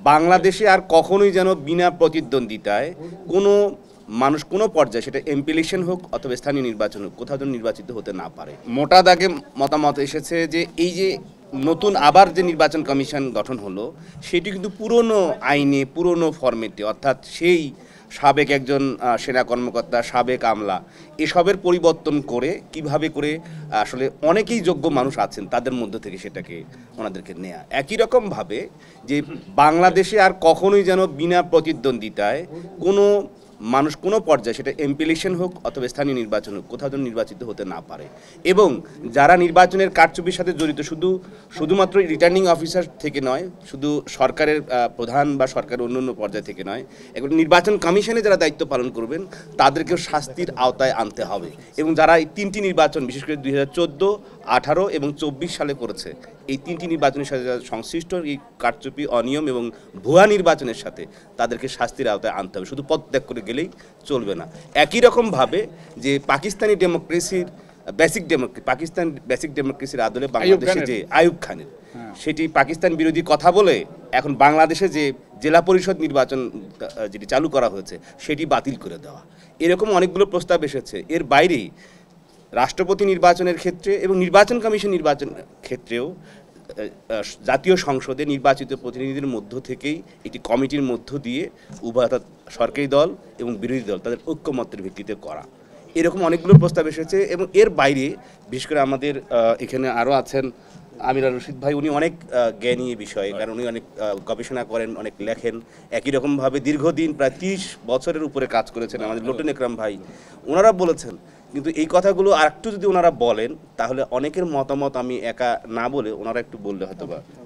বাংলাদেশে আর কখনোই যেন বিনা প্রতিদ্বন্দ্বিতায় কোনো মানুষ কোনো পর্যায়ে, সেটা এমপি ইলেকশন হোক অথবা স্থানীয় নির্বাচন হোক, কোথাও যেন নির্বাচিত হতে না পারে। মোটা দাগে মতামত এসেছে যে এই যে নতুন আবার যে নির্বাচন কমিশন গঠন হলো, সেটি কিন্তু পুরনো আইনে, পুরনো ফরম্যাটে, অর্থাৎ সেই সাবেক একজন সেনা কর্মকর্তা, সাবেক আমলা, এসবের পরিবর্তন করে কিভাবে করে আসলে অনেকেই যোগ্য মানুষ আছেন তাদের মধ্য থেকে সেটাকে ওনাদেরকে নেয়া। একই রকমভাবে যে বাংলাদেশে আর কখনোই যেন বিনা প্রতিদ্বন্দ্বিতায় কোনো মানুষ কোনো পর্যায়ে, সেটা এমপি ইলেকশন হোক অথবা স্থানীয় নির্বাচন হোক, কোথাও যেন নির্বাচিত হতে না পারে। এবং যারা নির্বাচনের কারচুপির সাথে জড়িত, শুধুমাত্র রিটার্নিং অফিসার থেকে নয়, শুধু সরকারের প্রধান বা সরকারের অন্য পর্যায় থেকে নয়, এগুলো নির্বাচন কমিশনে যারা দায়িত্ব পালন করবেন তাদেরকেও শাস্তির আওতায় আনতে হবে। এবং যারা এই তিনটি নির্বাচন, বিশেষ করে 2014, 18 এবং 24 সালে করেছে, এই তিনটি নির্বাচনের সাথে যারা সংশ্লিষ্ট, এই কারচুপি, অনিয়ম এবং ভুয়া নির্বাচনের সাথে, তাদেরকে শাস্তির আওতায় আনতে হবে। শুধু পদত্যাগ করে গেলেই চলবে না। একই রকমভাবে যে পাকিস্তানি ডেমোক্রেসির পাকিস্তান বেসিক ডেমোক্রেসির আদলে বাংলাদেশে যে আইয়ুব খানের, সেটি পাকিস্তান বিরোধী কথা বলে এখন বাংলাদেশে যে জেলা পরিষদ নির্বাচন যেটি চালু করা হয়েছে সেটি বাতিল করে দেওয়া, এরকম অনেকগুলো প্রস্তাব এসেছে। এর বাইরেই রাষ্ট্রপতি নির্বাচনের ক্ষেত্রে এবং নির্বাচন কমিশন নির্বাচনের ক্ষেত্রেও জাতীয় সংসদে নির্বাচিত প্রতিনিধিদের মধ্য থেকেই একটি কমিটির মধ্য দিয়ে উভয়, অর্থাৎ সরকারি দল এবং বিরোধী দল, তাদের ঐক্যমত্যের ভিত্তিতে করা, এরকম অনেকগুলো প্রস্তাব এসেছে। এবং এর বাইরে বিশেষ করে আমাদের এখানে আরও আছেন আমির রশিদ ভাই, উনি অনেক জ্ঞানী এই বিষয়ে, কারণ উনি অনেক গবেষণা করেন, অনেক লেখেন। একই রকমভাবে দীর্ঘদিন প্রায় 30 বছরের উপরে কাজ করেছেন আমাদের লোটন একরাম ভাই, ওনারা বলেছেন। কিন্তু এই কথাগুলো আর একটু যদি ওনারা বলেন, তাহলে অনেকের মতামত আমি একা না বলে ওনারা একটু বললে হয়তো বা